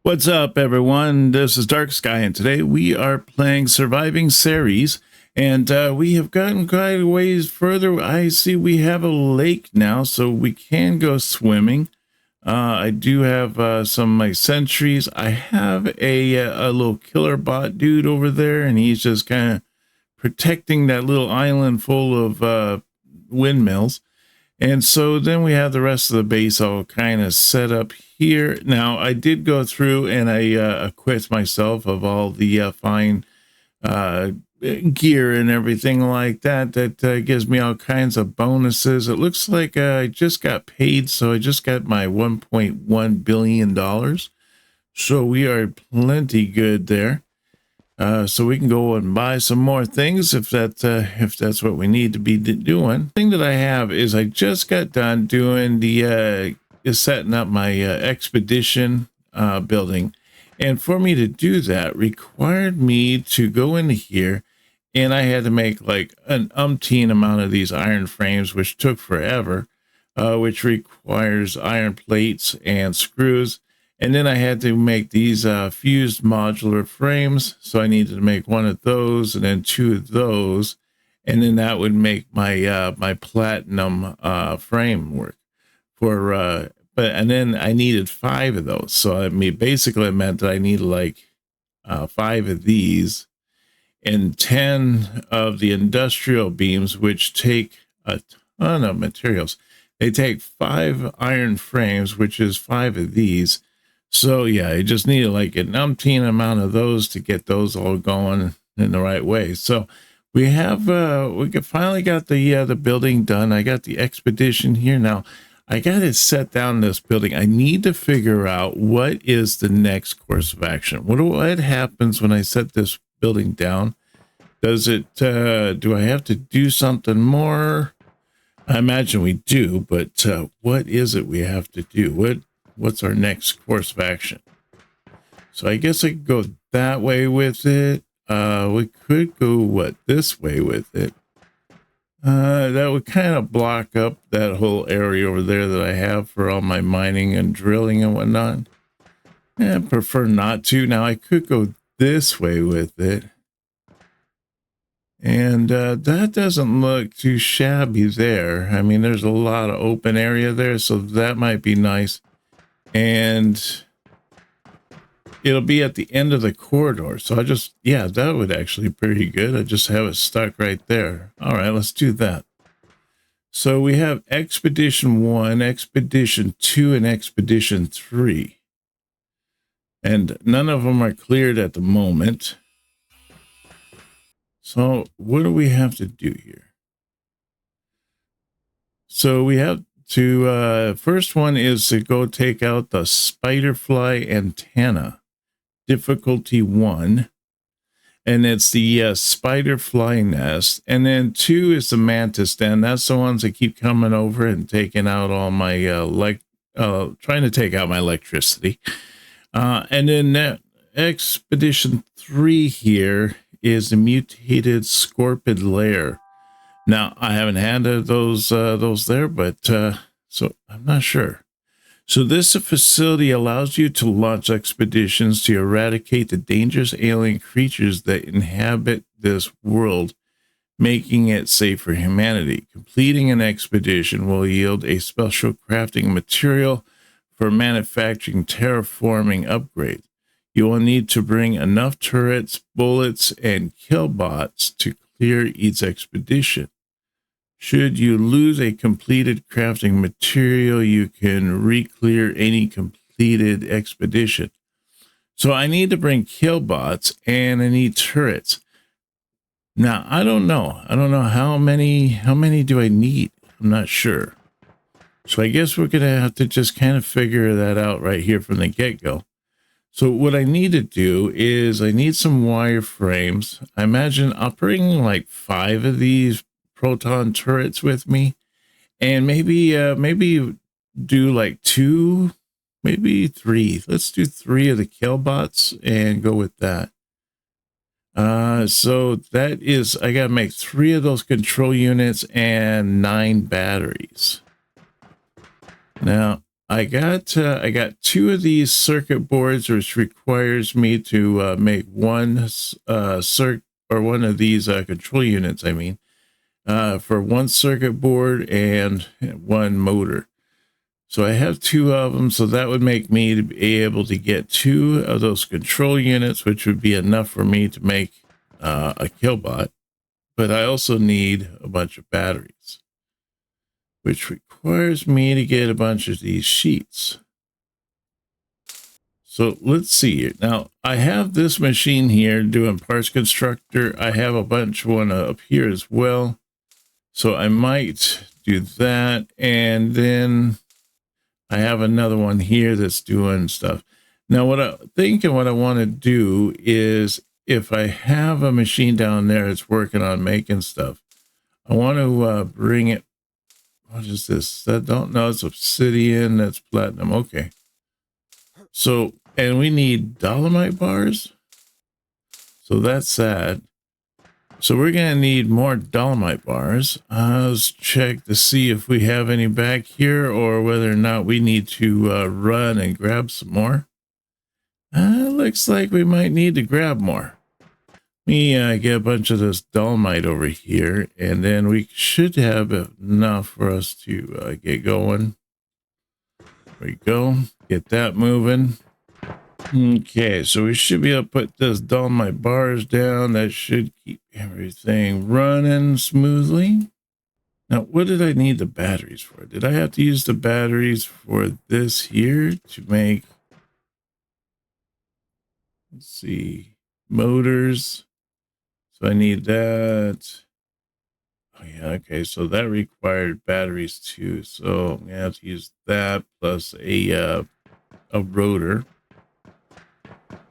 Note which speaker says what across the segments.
Speaker 1: What's up, everyone? This is Dark Sky, and today we are playing Surviving Ceres, and we have gotten quite a ways further. I see we have a lake now, so we can go swimming. I do have some of my sentries. I have a little killer bot dude over there, and he's just kind of protecting that little island full of windmills. And so then we have the rest of the base all kind of set up here. Now, I did go through and I equipped myself of all the fine gear and everything like that. That gives me all kinds of bonuses. It looks like I just got paid, so I just got my $1.1 billion. So we are plenty good there. So we can go and buy some more things if that's what we need to be doing. The thing that I have is I just got done doing the setting up my expedition building, and for me to do that required me to go into here, and I had to make like an umpteen amount of these iron frames, which took forever, which requires iron plates and screws. And then I had to make these fused modular frames. So I needed to make one of those and then two of those. And then that would make my my platinum framework for and then I needed 5 of those. So I mean basically it meant that I needed like 5 of these and 10 of the industrial beams, which take a ton of materials. They take 5 iron frames, which is 5 of these. So yeah, I just needed like an umpteen amount of those to get those all going in the right way. So we have finally got the building done. I got the expedition here now. I got to set down this building. I need to figure out what is the next course of action. What happens when I set this building down? Does it do I have to do something more? I imagine we do, but what is it we have to do? What's our next course of action? So I guess I could go that way with it. We could go this way with it. That would kind of block up that whole area over there that I have for all my mining and drilling and whatnot. I prefer not to. Now I could go this way with it. And that doesn't look too shabby there. I mean, there's a lot of open area there, so that might be nice. And it'll be at the end of the corridor. So that would actually be pretty good. I just have it stuck right there. All right, let's do that. So we have Expedition 1, Expedition 2, and Expedition 3. And none of them are cleared at the moment. So what do we have to do here? So we have to, first one is to go take out the spiderfly antenna, difficulty 1. And it's the spiderfly nest. And then 2 is the mantis den. That's the ones that keep coming over and taking out all my, trying to take out my electricity. And then Expedition 3 here is the mutated scorpid lair. Now, I haven't had those there, but so I'm not sure. So this facility allows you to launch expeditions to eradicate the dangerous alien creatures that inhabit this world, making it safe for humanity. Completing an expedition will yield a special crafting material for manufacturing terraforming upgrades. You will need to bring enough turrets, bullets, and killbots to clear each expedition. Should you lose a completed crafting material, you can re-clear any completed expedition. So I need to bring killbots and I need turrets. Now, I don't know. I don't know how many do I need? I'm not sure. So I guess we're going to have to just kind of figure that out right here from the get-go. So what I need to do is I need some wireframes. I imagine I'll bring like 5 of these proton turrets with me, and maybe do like 2, maybe 3. Let's do 3 of the killbots and go with that. So that is, I gotta make 3 of those control units and 9 batteries. Now I got 2 of these circuit boards, which requires me to make one one of these control units. I mean, for one circuit board and one motor. So I have 2 of them. So that would make me to be able to get 2 of those control units, which would be enough for me to make a killbot. But I also need a bunch of batteries, which requires me to get a bunch of these sheets. So let's see here. Now, I have this machine here doing parts constructor. I have a bunch of one up here as well. So I might do that. And then I have another one here that's doing stuff. Now, what I think and what I want to do is, if I have a machine down there that's working on making stuff, I want to bring it. What is this? I don't know. It's obsidian. That's platinum. Okay. So, and we need dolomite bars. So that's that. So we're going to need more dolomite bars. Let's check to see if we have any back here, or whether or not we need to run and grab some more. Looks like we might need to grab more. Let me get a bunch of this dolomite over here, and then we should have enough for us to get going. There we go. Get that moving. Okay, so we should be able to put this dolomite bars down. That should keep everything running smoothly. Now, what did I need the batteries for? Did I have to use the batteries for this here to make, let's see, motors? So I need that. Oh yeah, okay, so that required batteries too. So I'm gonna have to use that plus a rotor.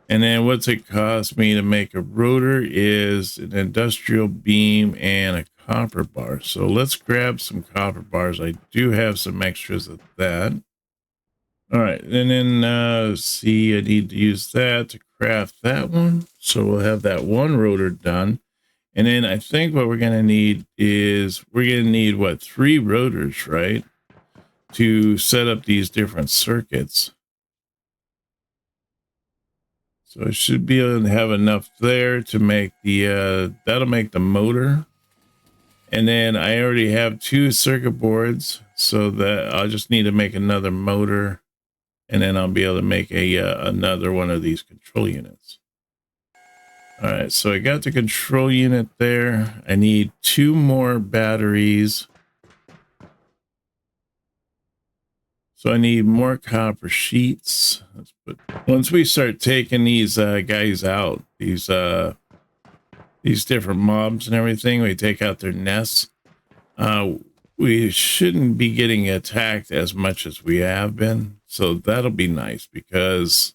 Speaker 1: And then what's it cost me to make a rotor is an industrial beam and a copper bar. So let's grab some copper bars. I do have some extras of that. All right, and then see, I need to use that to craft that one. So we'll have that one rotor done. And then I think what we're going to need is, we're going to need, what, 3 rotors, right? To set up these different circuits. So I should be able to have enough there to make the, that'll make the motor. And then I already have 2 circuit boards, so that I'll just need to make another motor. And then I'll be able to make a another one of these control units. All right, so I got the control unit there. I need 2 more batteries. So I need more copper sheets. Let's put, once we start taking these guys out, these different mobs and everything, we take out their nests. We shouldn't be getting attacked as much as we have been. So that'll be nice, because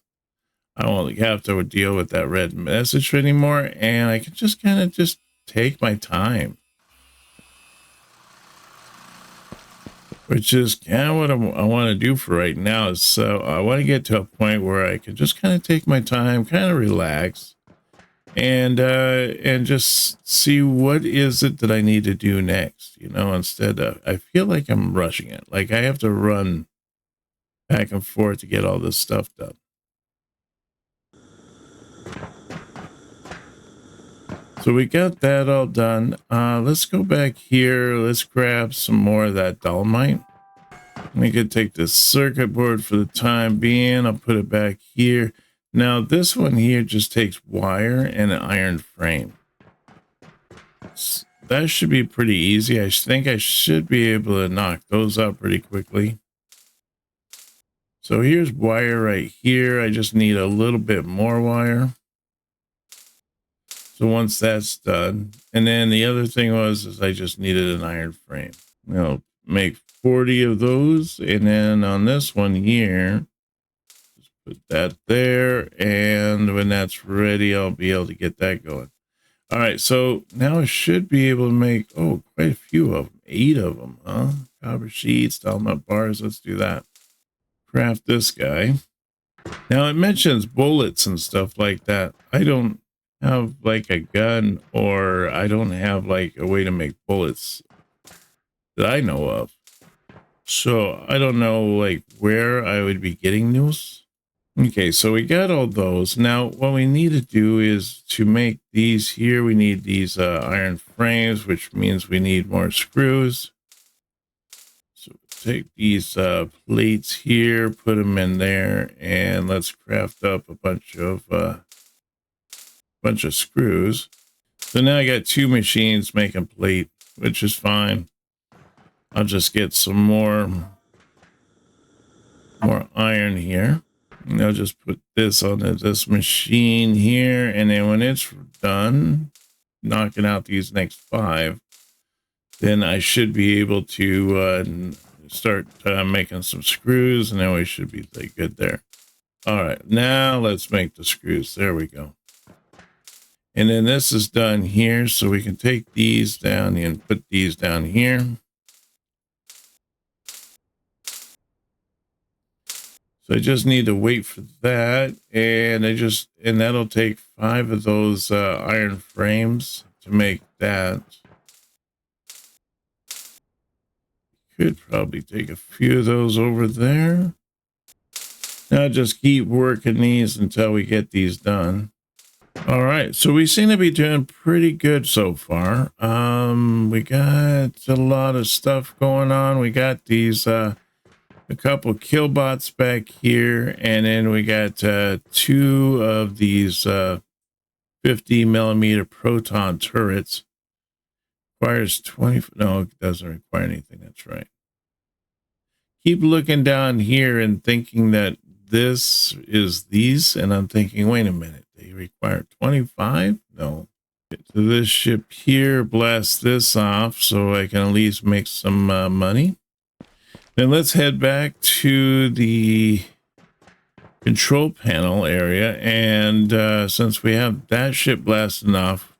Speaker 1: I won't have to deal with that red message anymore, and I can just kind of just take my time, which is kind of what I want to do for right now. Is so I want to get to a point where I can just kind of take my time, kind of relax, and just see what is it that I need to do next. You know, instead of, I feel like I'm rushing it, like I have to run back and forth to get all this stuff done. So we got that all done. Let's go back here. Let's grab some more of that dolomite. We could take this circuit board for the time being. I'll put it back here. Now this one here just takes wire and an iron frame. That should be pretty easy. I think I should be able to knock those out pretty quickly. So here's wire right here. I just need a little bit more wire. So once that's done, and then the other thing is I just needed an iron frame. I'll make 40 of those, and then on this one here, just put that there, and when that's ready, I'll be able to get that going. All right, so now I should be able to make, oh, quite a few of them, 8 of them, huh? Copper sheets, dolomite bars, let's do that. Craft this guy. Now it mentions bullets and stuff like that. I don't have like a gun, or I don't have like a way to make bullets that I know of. So I don't know like where I would be getting those. Okay, so we got all those. Now what we need to do is to make these here, we need these iron frames, which means we need more screws. So take these plates here, put them in there, and let's craft up a bunch of screws. So now I got two machines making plate, which is fine. I'll just get some more iron here. And I'll just put this on this machine here, and then when it's done knocking out these next 5, then I should be able to start making some screws, and then we should be like good there. All right, now let's make the screws. There we go. And then this is done here, so we can take these down and put these down here. So I just need to wait for that, and that'll take 5 of those iron frames to make that. Could probably take a few of those over there. Now just keep working these until we get these done. All right, so we seem to be doing pretty good so far. We got a lot of stuff going on. We got these a couple killbots back here, and then we got 2 of these 50mm proton turrets. Requires 20. No, it doesn't require anything. That's right. Keep looking down here and thinking that this is these, and I'm thinking, wait a minute, they require 25? No. Get to this ship here, blast this off so I can at least make some money. Then let's head back to the control panel area, and since we have that ship blasting off,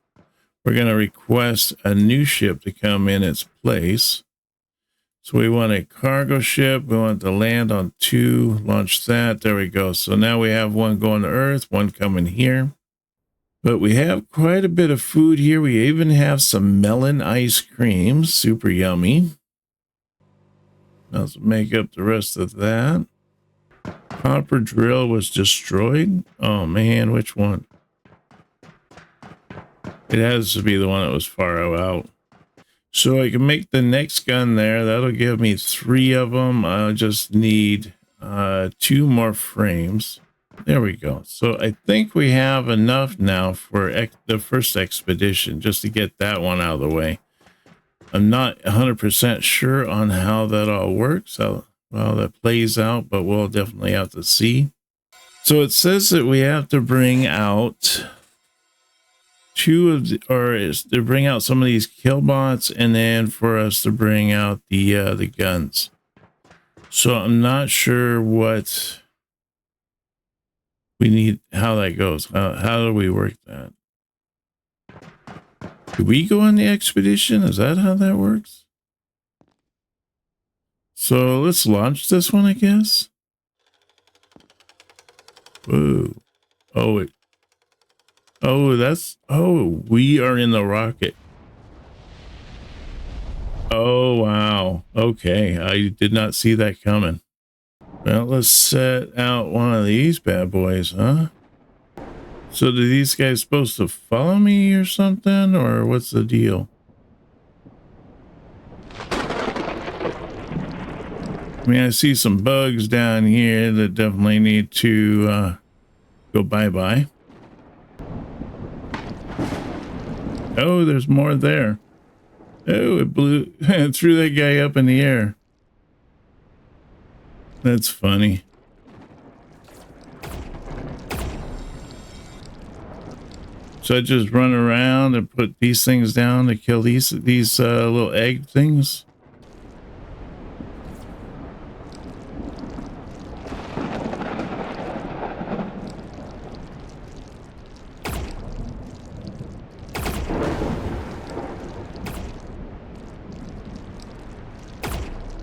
Speaker 1: we're going to request a new ship to come in its place. So we want a cargo ship. We want to land on 2, launch that. There we go. So now we have one going to Earth, one coming here. But we have quite a bit of food here. We even have some melon ice cream, super yummy. Let's make up the rest of that. Copper drill was destroyed. Oh man, which one? It has to be the one that was far out. So I can make the next gun there. That'll give me 3 of them. I just need 2 more frames. There we go. So I think we have enough now for the first expedition, just to get that one out of the way. I'm not 100% sure on how that all works, how well that plays out, but we'll definitely have to see. So it says that we have to bring out 2 of the, or is to bring out some of these killbots, and then for us to bring out the guns. So I'm not sure what we need, how that goes. How do we work that? Do we go on the expedition? Is that how that works? So let's launch this one, I guess. Whoa. Oh, it. Oh, that's. Oh, we are in the rocket. Oh, wow. Okay. I did not see that coming. Well, let's set out one of these bad boys, huh? So do these guys supposed to follow me or something, or what's the deal? I mean, I see some bugs down here that definitely need to go bye-bye. Oh, there's more there. Oh, it blew, it threw that guy up in the air. That's funny. So I just run around and put these things down to kill these little egg things.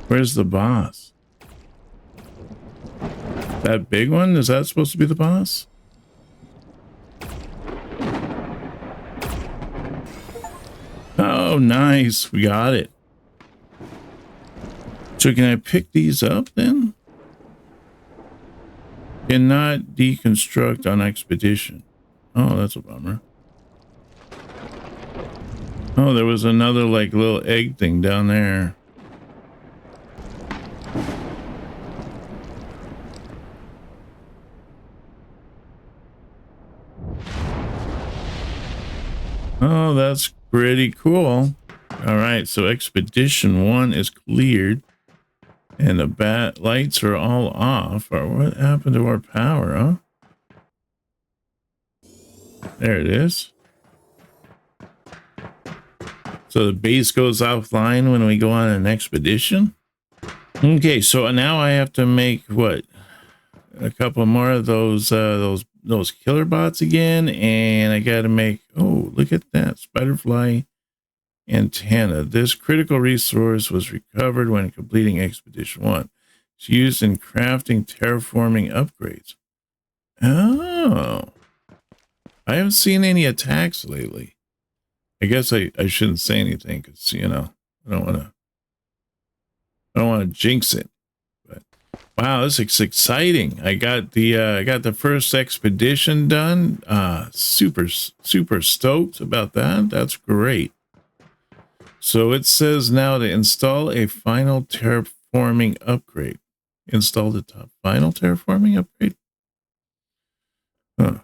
Speaker 1: Where's the boss? That big one? Is that supposed to be the boss? Oh, nice. We got it. So can I pick these up then? Cannot deconstruct on expedition. Oh, that's a bummer. Oh, there was another like little egg thing down there. Oh, that's pretty cool. All right, so expedition 1 is cleared. And the bat lights are all off. Or what happened to our power, huh? There it is. So the base goes offline when we go on an expedition. Okay, so now I have to make what? A couple more of those killer bots again, and I got to make, oh, look at that spiderfly antenna. This critical resource was recovered when completing expedition 1. It's used in crafting terraforming upgrades. Oh, I haven't seen any attacks lately. I guess I shouldn't say anything because, you know, I don't want to jinx it. But wow, this is exciting. I got the first expedition done. Super stoked about that. That's great. So it says now to install a final terraforming upgrade. Install the final terraforming upgrade. Huh.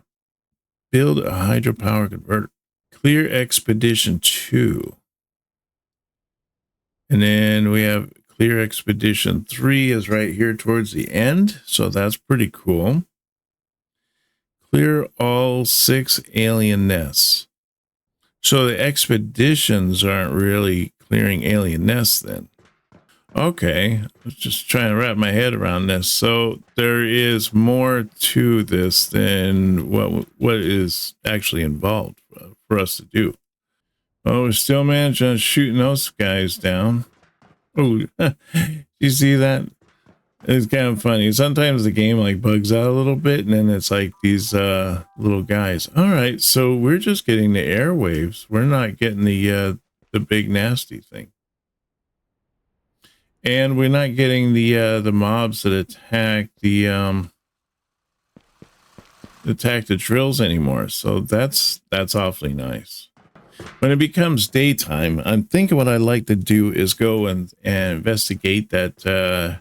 Speaker 1: Build a hydropower converter. Clear expedition 2. And then we have clear expedition 3 is right here towards the end. So that's pretty cool. Clear all 6 alien nests. So the expeditions aren't really clearing alien nests then. Okay, I was just trying to wrap my head around this. So there is more to this than what is actually involved for us to do. Oh, we're still managing shooting those guys down. Oh, you see that? It's kind of funny. Sometimes the game like bugs out a little bit, and then it's like these little guys. All right, so we're just getting the airwaves. We're not getting the big nasty thing, and we're not getting the mobs that attack the drills anymore. So that's awfully nice. When it becomes daytime, I'm thinking what I'd like to do is go and investigate that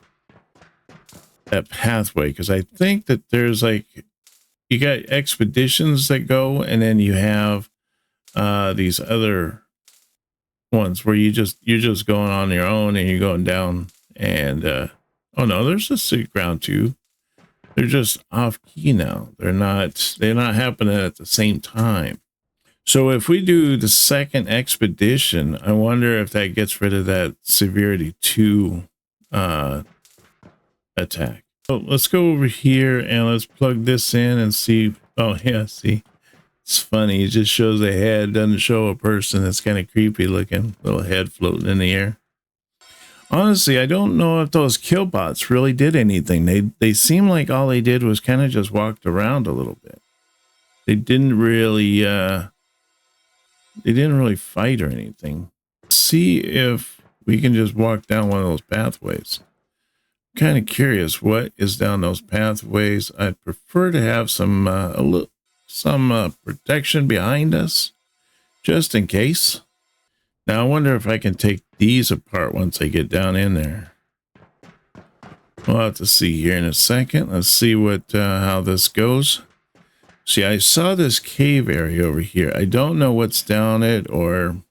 Speaker 1: pathway, because I think that there's like, you got expeditions that go, and then you have these other ones where you're just going on your own and you're going down, and oh no, there's a secret ground too. They're just off key now. They're not happening at the same time. So if we do the second expedition, I wonder if that gets rid of that severity 2 attack. So let's go over here and let's plug this in and see. Oh yeah, see, it's funny. It just shows a head, doesn't show a person. It's kind of creepy looking, little head floating in the air. Honestly, I don't know if those killbots really did anything. They seem like all they did was kind of just walked around a little bit. They didn't really fight or anything. See if we can just walk down one of those pathways. Kind of curious what is down those pathways. I'd prefer to have some protection behind us, just in case. Now I wonder if I can take these apart once I get down in there. We'll have to see here in a second. Let's see what how this goes. See, I saw this cave area over here. I don't know what's down it or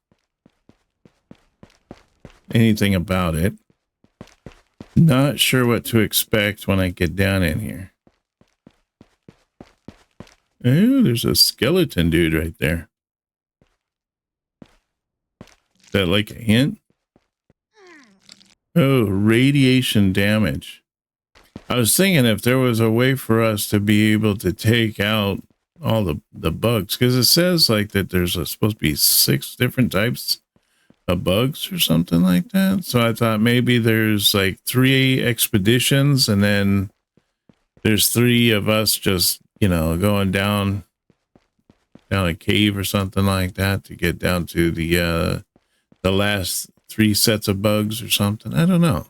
Speaker 1: anything about it. Not sure what to expect when I get down in here. Oh, there's a skeleton dude right there. Is that like a hint? Oh, radiation damage. I was thinking if there was a way for us to be able to take out all the bugs, because it says like that there's supposed to be 6 different types of bugs or something like that. So I thought maybe there's like 3 expeditions and then there's 3 of us just, you know, going down a cave or something like that to get down to the last 3 sets of bugs or something. I don't know.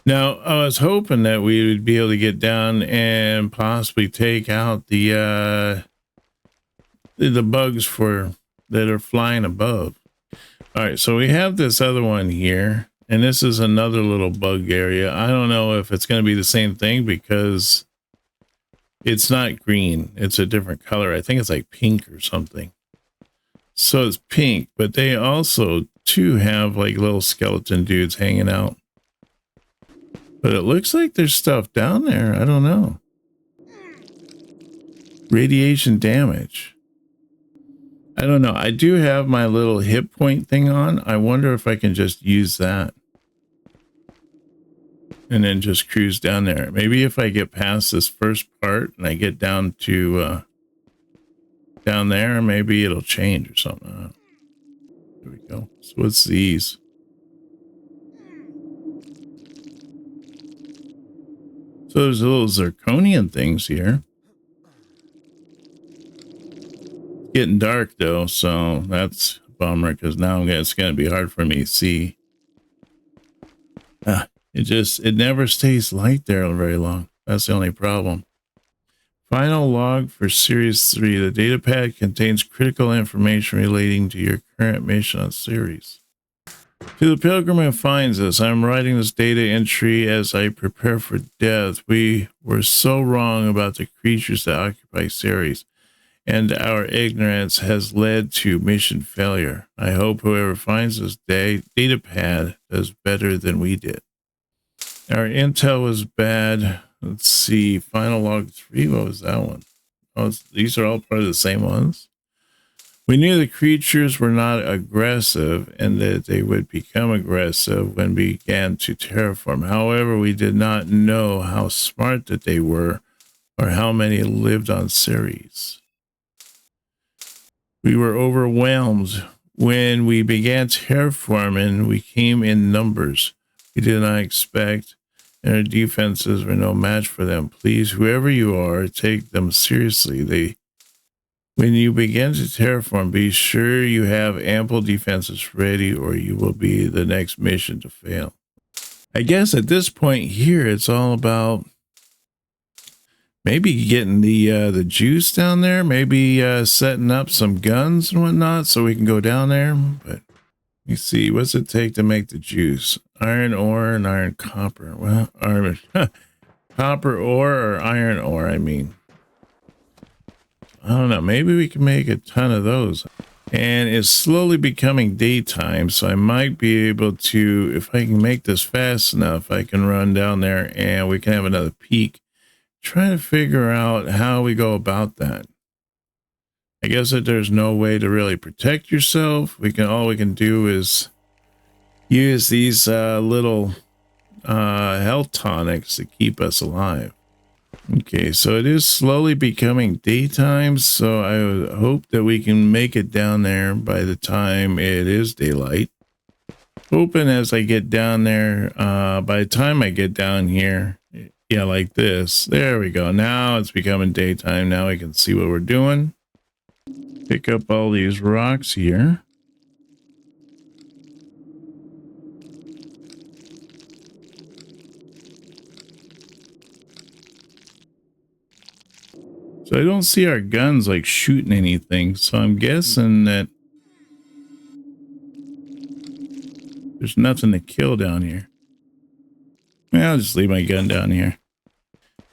Speaker 1: Now, I was hoping that we would be able to get down and possibly take out the bugs that are flying above. All right, so we have this other one here, and this is another little bug area. I don't know if it's going to be the same thing because it's not green. It's a different color. I think it's like pink or something. So it's pink, but they also too have like little skeleton dudes hanging out. But it looks like there's stuff down there. I don't know. Radiation damage. I don't know. I do have my little hit point thing on. I wonder if I can just use that. And then just cruise down there. Maybe if I get past this first part and I get down to down there, maybe it'll change or something. There we go. So what's these? So there's little zirconian things here. Getting dark though, so that's a bummer because now it's going to be hard for me to see. It never stays light there very long. That's the only problem. Final log for Series 3. The data pad contains critical information relating to your current mission on Ceres. To the pilgrim who finds us, I'm writing this data entry as I prepare for death. We were so wrong about the creatures that occupy Ceres, and our ignorance has led to mission failure. I hope whoever finds this data pad does better than we did. Our intel was bad. Let's see. Final log 3. What was that one? Oh, these are all part of the same ones. We knew the creatures were not aggressive and that they would become aggressive when we began to terraform. However, we did not know how smart that they were or how many lived on Ceres. We were overwhelmed when we began terraforming. We came in numbers we did not expect, and our defenses were no match for them. Please, whoever you are, take them seriously. When you begin to terraform, be sure you have ample defenses ready, or you will be the next mission to fail. I guess at this point here, it's all about maybe getting the juice down there, maybe setting up some guns and whatnot so we can go down there. But let me see, what's it take to make the juice? Iron ore and iron copper. Well, iron, copper ore or iron ore, I mean. I don't know, maybe we can make a ton of those. And it's slowly becoming daytime, so I might be able to, if I can make this fast enough, I can run down there and we can have another peek. Trying to figure out how we go about that. I guess that there's no way to really protect yourself. All we can do is use these little health tonics to keep us alive. Okay, so it is slowly becoming daytime, so I would hope that we can make it down there by the time it is daylight. Hoping as I get down there, by the time I get down here, yeah, like this. There we go. Now it's becoming daytime. Now I can see what we're doing. Pick up all these rocks here. So I don't see our guns like shooting anything. So I'm guessing that there's nothing to kill down here. I'll just leave my gun down here.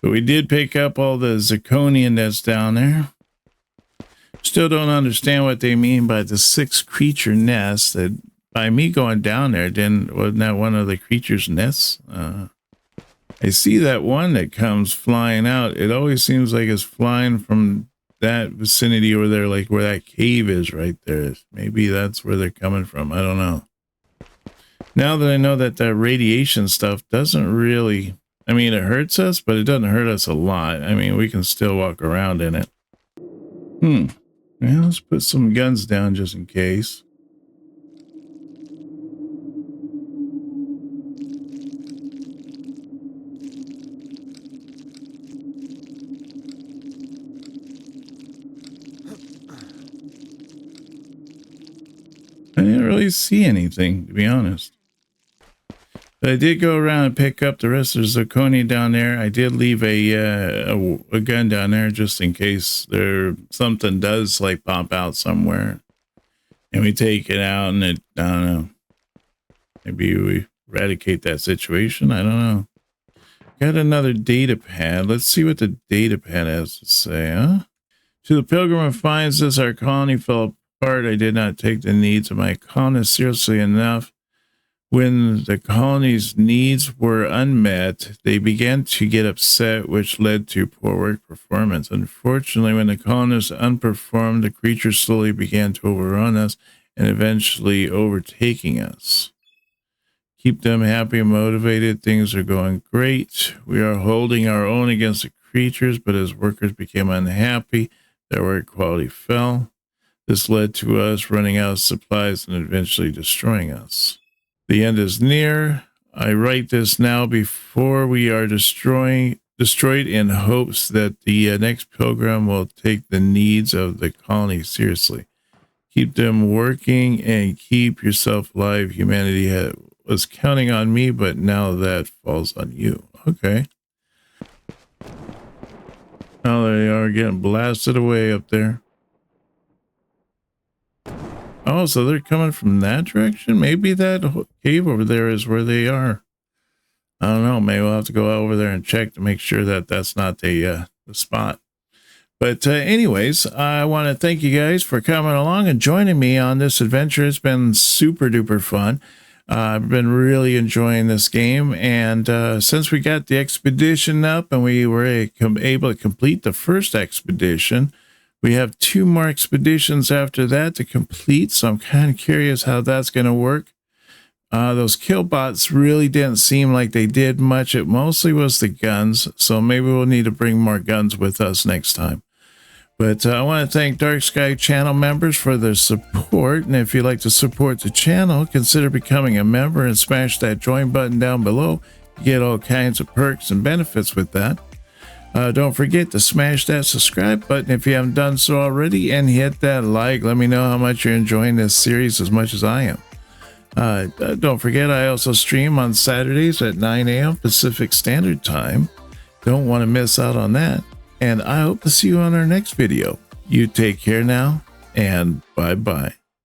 Speaker 1: But we did pick up all the zirconian that's down there. Still don't understand what they mean by the 6 creature nests. That by me going down there, wasn't that one of the creatures' nests? I see that one that comes flying out. It always seems like it's flying from that vicinity over there, like where that cave is right there. Maybe that's where they're coming from. I don't know. Now that I know that that radiation stuff doesn't really, I mean, it hurts us, but it doesn't hurt us a lot. I mean, we can still walk around in it. Well, let's put some guns down just in case. I didn't really see anything, to be honest. I did go around and pick up the rest of the zirconia down there. I did leave a gun down there just in case something does like pop out somewhere. And we take it out and I don't know. Maybe we eradicate that situation. I don't know. Got another data pad. Let's see what the data pad has to say, huh? To the pilgrim who finds this, our colony fell apart. I did not take the needs of my colonists seriously enough. When the colony's needs were unmet, they began to get upset, which led to poor work performance. Unfortunately, when the colonists unperformed, the creatures slowly began to overrun us and eventually overtaking us. Keep them happy and motivated. Things are going great. We are holding our own against the creatures, but as workers became unhappy, their work quality fell. This led to us running out of supplies and eventually destroying us. The end is near. I write this now before we are destroyed in hopes that the next pilgrim will take the needs of the colony seriously. Keep them working and keep yourself alive. Humanity was counting on me, but now that falls on you. Okay. Now they are getting blasted away up there. Oh, so they're coming from that direction? Maybe that cave over there is where they are. I don't know. Maybe we'll have to go over there and check to make sure that that's not the spot. But anyways, I want to thank you guys for coming along and joining me on this adventure. It's been super duper fun. I've been really enjoying this game. And since we got the expedition up and we were able to complete the first expedition, we have 2 more expeditions after that to complete, so I'm kind of curious how that's going to work. Those kill bots really didn't seem like they did much. It mostly was the guns, so maybe we'll need to bring more guns with us next time. But I want to thank Dark Sky channel members for their support, and if you'd like to support the channel, consider becoming a member and smash that join button down below. You get all kinds of perks and benefits with that. Don't forget to smash that subscribe button if you haven't done so already, and hit that like. Let me know how much you're enjoying this series as much as I am. Don't forget, I also stream on Saturdays at 9 a.m. Pacific Standard Time. Don't want to miss out on that. And I hope to see you on our next video. You take care now, and bye-bye.